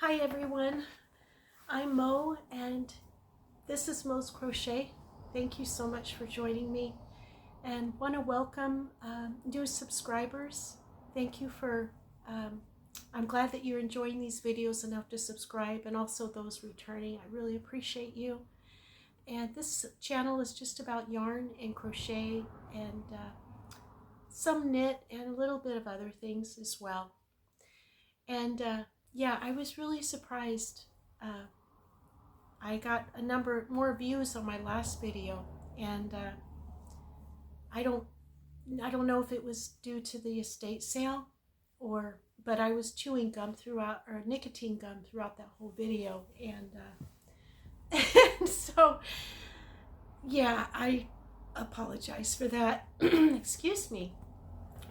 Hi everyone, I'm Mo and this is Mo's Crochet. Thank you so much for joining me and want to welcome new subscribers. Thank you for, I'm glad that you're enjoying these videos enough to subscribe, and also those returning. I really appreciate you. And this channel is just about yarn and crochet and some knit and a little bit of other things as well. And yeah, I was really surprised. I got a number more views on my last video, and I don't know if it was due to the estate sale but I was chewing gum throughout, or nicotine gum throughout that whole video, and and so yeah, I apologize for that. Excuse me.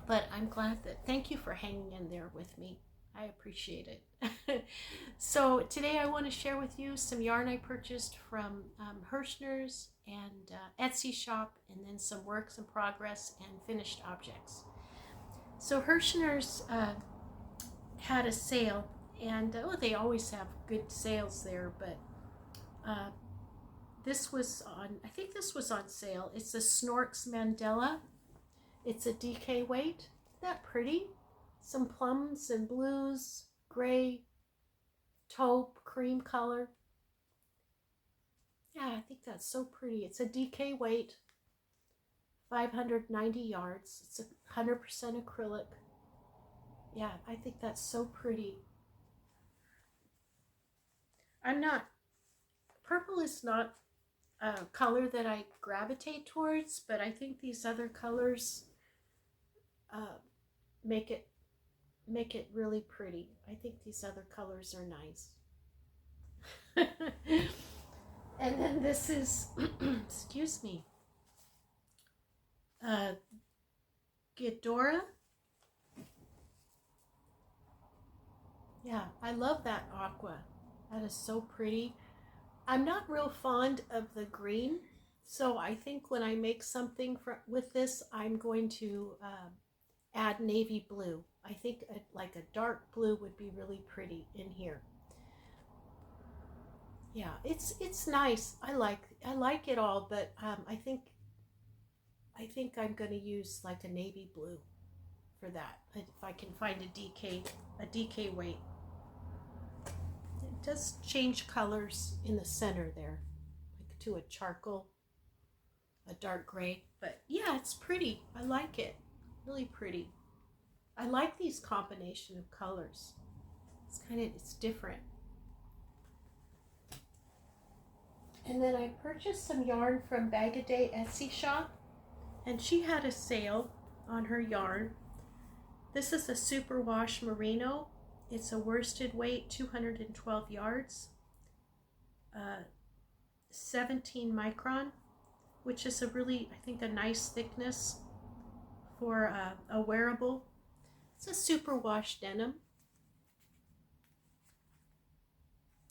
But I'm glad that, thank you for hanging in there with me. I appreciate it. So today I want to share with you some yarn I purchased from Hirschner's and Etsy shop, and then some works in progress and finished objects. So Hirschner's had a sale, and they always have good sales there, but this was on, I think this was on sale. It's a Snorks Mandela. It's a DK weight. Isn't that pretty? Some plums and blues, gray, taupe, cream color. Yeah, I think that's so pretty. It's a DK weight, 590 yards. It's 100% acrylic. Yeah, I think that's so pretty. Purple is not a color that I gravitate towards, but I think these other colors make it really pretty. I think these other colors are nice. And then this is, excuse me, Ghidorah. Yeah, I love that aqua. That is so pretty. I'm not real fond of the green, so I think when I make something with this, I'm going to add navy blue. I think like a dark blue would be really pretty in here. Yeah, it's nice. I like it all, but I think I'm going to use like a navy blue for that, if I can find a DK weight. It does change colors in the center there, like to a charcoal, a dark gray. But yeah, it's pretty. I like it. Really pretty. I like these combination of colors. It's different. And then I purchased some yarn from BagoDay Etsy shop, and she had a sale on her yarn. This is a superwash merino. It's a worsted weight, 212 yards, 17 micron, which is a really, I think, a nice thickness for a wearable. It's a superwash denim.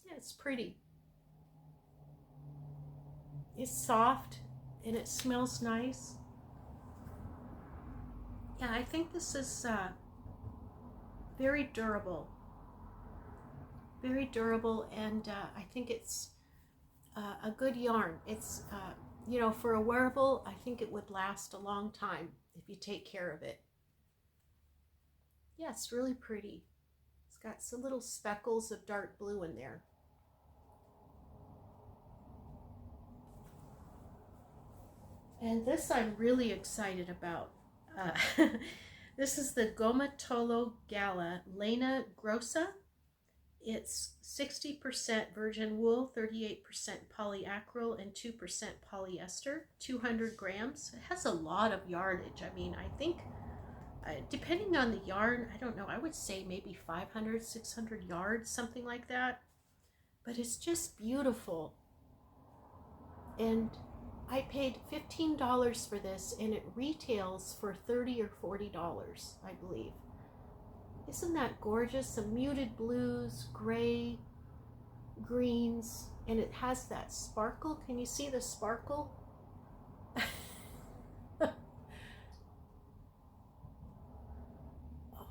Yeah, it's pretty. It's soft and it smells nice. Yeah, I think this is very durable. Very durable, and I think it's a good yarn. It's, you know, for a wearable, I think it would last a long time if you take care of it. Yeah, it's really pretty. It's got some little speckles of dark blue in there. And this I'm really excited about. This is the Goma Tolo Gala Lena Grossa. It's 60% virgin wool, 38% polyacryl, and 2% polyester, 200 grams. It has a lot of yardage. I mean, I think, depending on the yarn, I don't know, I would say maybe 500, 600 yards, something like that. But it's just beautiful. And I paid $15 for this, and it retails for $30 or $40, I believe. Isn't that gorgeous? Some muted blues, gray, greens, and it has that sparkle. Can you see the sparkle? Oh,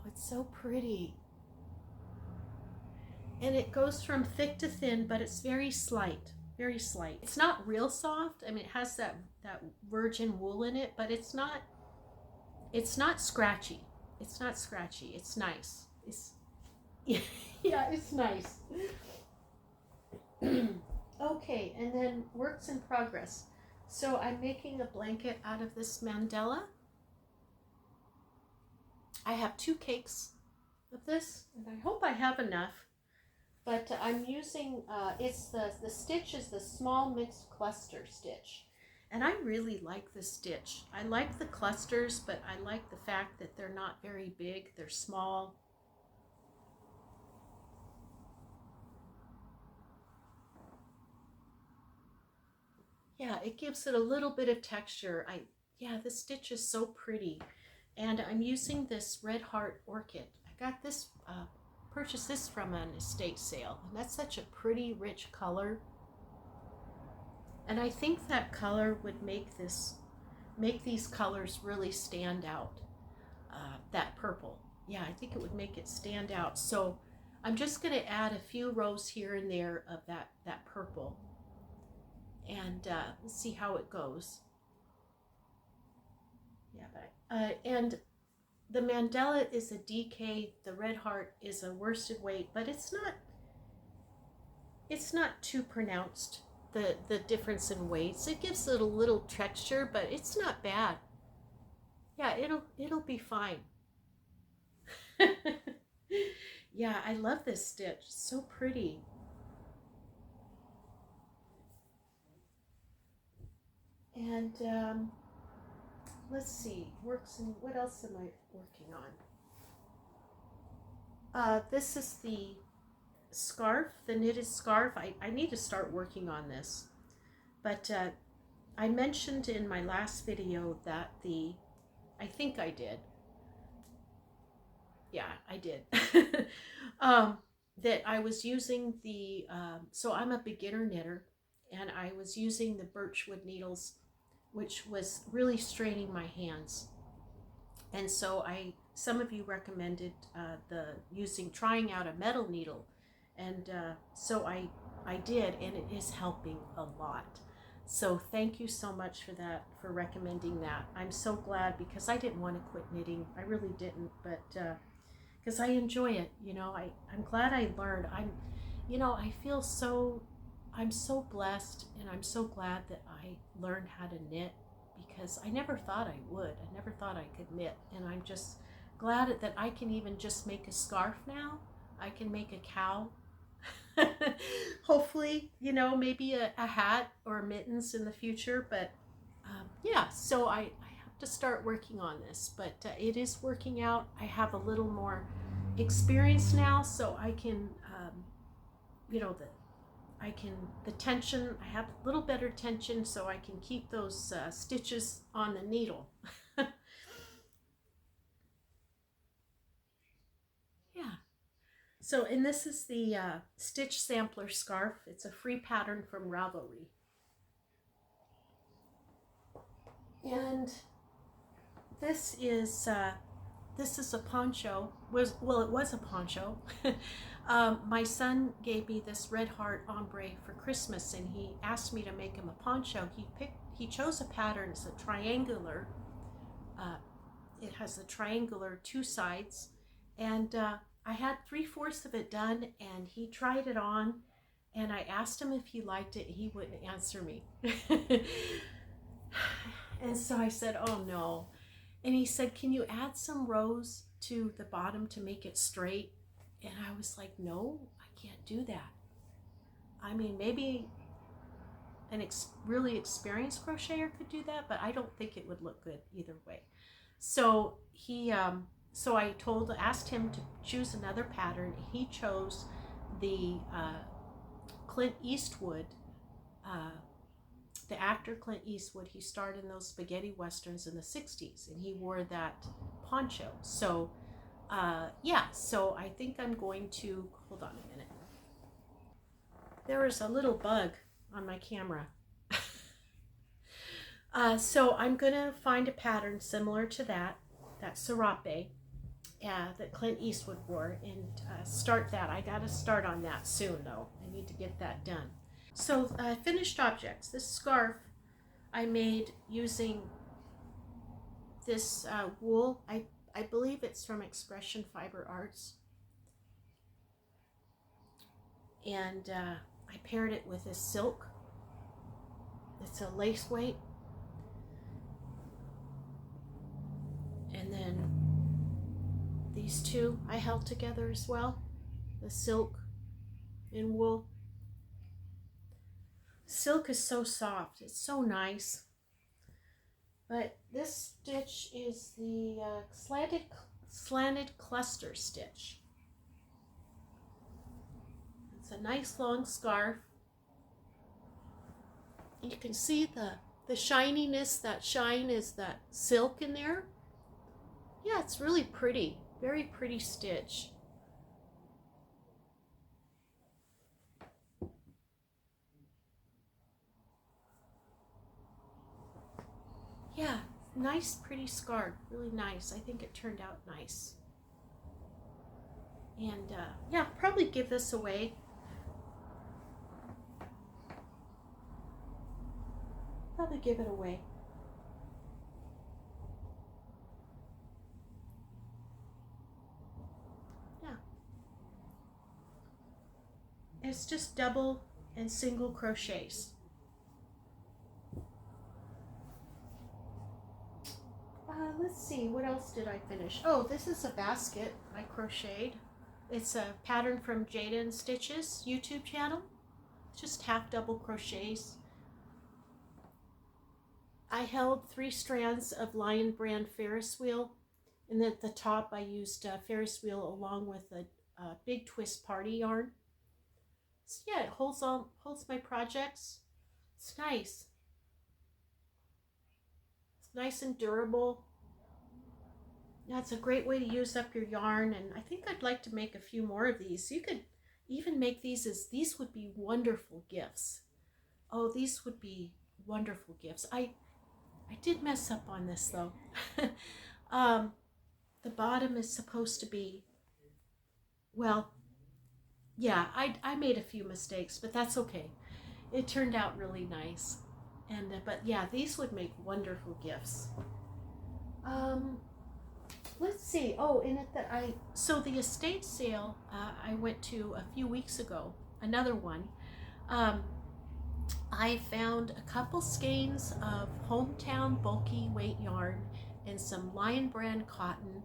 it's so pretty. and it goes from thick to thin, but it's very slight, very slight. It's not real soft. I mean, it has that virgin wool in it, but it's not scratchy. It's not scratchy. It's nice. It's yeah, it's nice. Okay, and then works in progress. So I'm making a blanket out of this mandala. I have 2 cakes of this, and I hope I have enough. But I'm using, it's the stitch is the small mixed cluster stitch. And I really like this stitch. I like the clusters, but I like the fact that they're not very big. They're small. Yeah, it gives it a little bit of texture. Yeah, the stitch is so pretty. And I'm using this Red Heart Orchid. I got this, purchased this from an estate sale. And that's such a pretty, rich color. And I think that color would make these colors really stand out. That purple. Yeah, I think it would make it stand out. So I'm just going to add a few rows here and there of that purple. And let's see how it goes. Yeah, and the mandala is a DK. The Red Heart is a worsted weight, but it's not too pronounced. The difference in weights. It gives it a little texture, but it's not bad. Yeah, it'll be fine. Yeah, I love this stitch. It's so pretty. And let's see, works in, what else am I working on? This is the scarf, the knitted scarf. I need to start working on this. But I mentioned in my last video that I think I did. Yeah, I did. That I was using so I'm a beginner knitter, and I was using the birchwood needles, which was really straining my hands. And so some of you recommended trying out a metal needle, and so I did, and it is helping a lot. So thank you so much for that, for recommending that. I'm so glad, because I didn't want to quit knitting. I really didn't, but because I enjoy it, I'm glad I learned. I feel I'm so blessed, and I'm so glad that I learned how to knit, because I never thought I would. I never thought I could knit, and I'm just glad that I can even just make a scarf now. I can make a cow. Hopefully, maybe a hat or mittens in the future, but yeah, so I have to start working on this, but it is working out. I have a little more experience now, so I can, the tension, I have a little better tension, so I can keep those stitches on the needle. Yeah. So, and this is the Stitch Sampler Scarf. It's a free pattern from Ravelry. And this is a poncho. It was a poncho. My son gave me this Red Heart ombre for Christmas, and he asked me to make him a poncho. He chose a pattern. It's a triangular. It has the triangular 2 sides, and I had 3/4 of it done, and he tried it on, and I asked him if he liked it. He wouldn't answer me. And so I said, oh no. And he said, can you add some rows to the bottom to make it straight? And I was like, no, I can't do that. I mean, maybe an really experienced crocheter could do that, but I don't think it would look good either way. So I asked him to choose another pattern. He chose the Clint Eastwood, the actor Clint Eastwood. He starred in those spaghetti westerns in the 60s, and he wore that poncho. So yeah, so I think I'm going to, hold on a minute. There is a little bug on my camera. So I'm going to find a pattern similar to that serape, that Clint Eastwood wore, and start that. I got to start on that soon, though. I need to get that done. So finished objects. This scarf I made using this wool. I believe it's from Expression Fiber Arts. And I paired it with this silk. It's a lace weight. And then these two I held together as well. The silk and wool. Silk is so soft. It's so nice. But this stitch is the slanted cluster stitch. It's a nice long scarf. You can see the shininess, that shine is that silk in there. Yeah, it's really pretty. Very pretty stitch. Yeah, nice, pretty scarf. Really nice. I think it turned out nice. And yeah, probably give this away. Probably give it away. Yeah. It's just double and single crochets. Let's see, what else did I finish? Oh, this is a basket I crocheted. It's a pattern from Jaden Stitches YouTube channel. Just half double crochets. I held 3 strands of Lion Brand Ferris wheel, and at the top I used Ferris wheel along with a big twist party yarn. So yeah, it holds my projects. It's nice. It's nice and durable. Yeah, it's a great way to use up your yarn, and I think I'd like to make a few more of these. You could even make these would be wonderful gifts. Oh, these would be wonderful gifts. I did mess up on this though. The bottom is supposed to be, well, yeah, I made a few mistakes, but that's okay. It turned out really nice. And but yeah, these would make wonderful gifts. Let's see. Oh, and so the estate sale I went to a few weeks ago, another one. I found a couple skeins of Hometown bulky weight yarn and some Lion Brand cotton,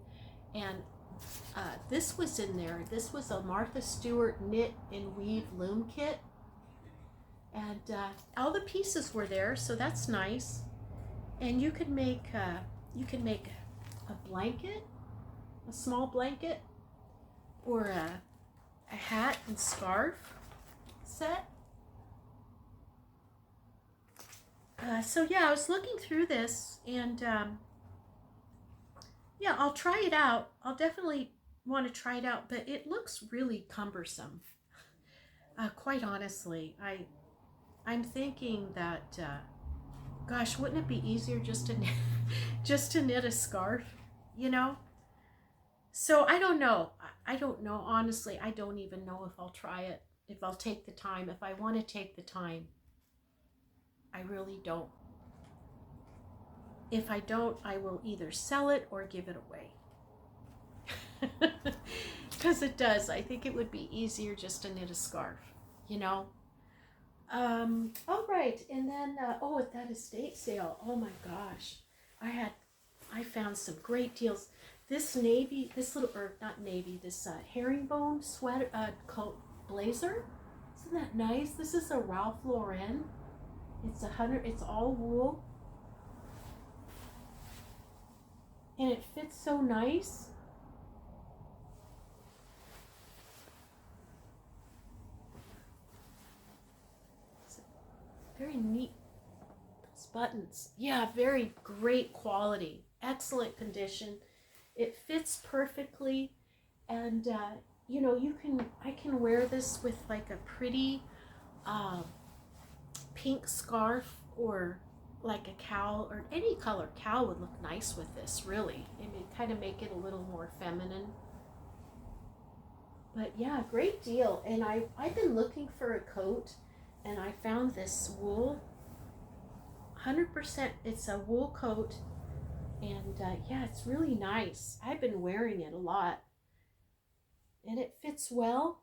and this was in there. This was a Martha Stewart knit and weave loom kit, and all the pieces were there, so that's nice. And you can make a blanket, a small blanket, or a hat and scarf set. So yeah, I was looking through this, and yeah, I'll try it out. I'll definitely want to try it out, but it looks really cumbersome. Quite honestly, I'm thinking that, gosh, wouldn't it be easier just to knit, just to knit a scarf, you know? So I don't know. I don't know. Honestly, I don't even know if I'll try it, if I'll take the time, if I want to take the time. I really don't. If I don't, I will either sell it or give it away. Because it does. I think it would be easier just to knit a scarf, you know? All right. And then, oh, at that estate sale, oh my gosh. I found some great deals. This navy, this little, or not navy, this herringbone sweater, coat blazer. Isn't that nice? This is a Ralph Lauren. It's all wool. And it fits so nice. It's very neat. Those buttons. Yeah, very great quality. Excellent condition. It fits perfectly. And, you know, I can wear this with like a pretty pink scarf or like a cow, or any color cow would look nice with this, really. I mean, kind of make it a little more feminine. But yeah, great deal. And I've been looking for a coat, and I found this wool. 100% it's a wool coat, and yeah, it's really nice. I've been wearing it a lot, and it fits well.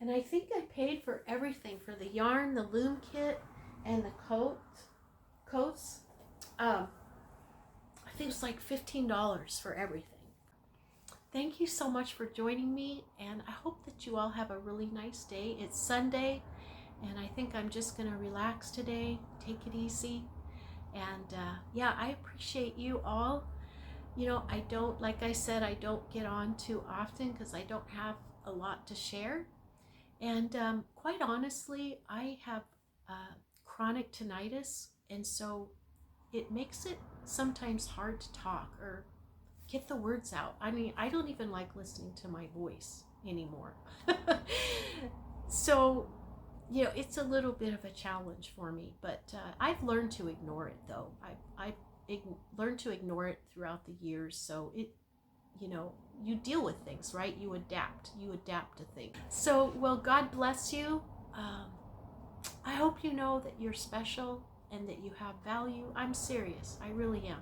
And I think I paid for everything, for the yarn, the loom kit, and the coats. I think it's like $15 for everything. Thank you so much for joining me, and I hope that you all have a really nice day. It's Sunday, and I think I'm just going to relax today, take it easy. And yeah, I appreciate you all. You know, I don't, like I said, I don't get on too often because I don't have a lot to share. And quite honestly, I have chronic tinnitus, and so it makes it sometimes hard to talk or get the words out. I mean, I don't even like listening to my voice anymore. So, you know, it's a little bit of a challenge for me, but I've learned to ignore it, though. I've learned to ignore it throughout the years. So it, you know, you deal with things, right? You adapt to things. So, well, God bless you. I hope you know that you're special and that you have value. I'm serious, I really am.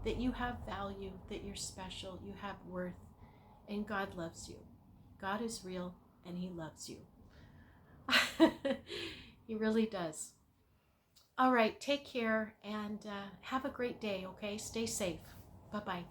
That you have value, that you're special, you have worth, and God loves you. God is real, and He loves you. He really does. All right, take care, and have a great day, okay? Stay safe. Bye-bye.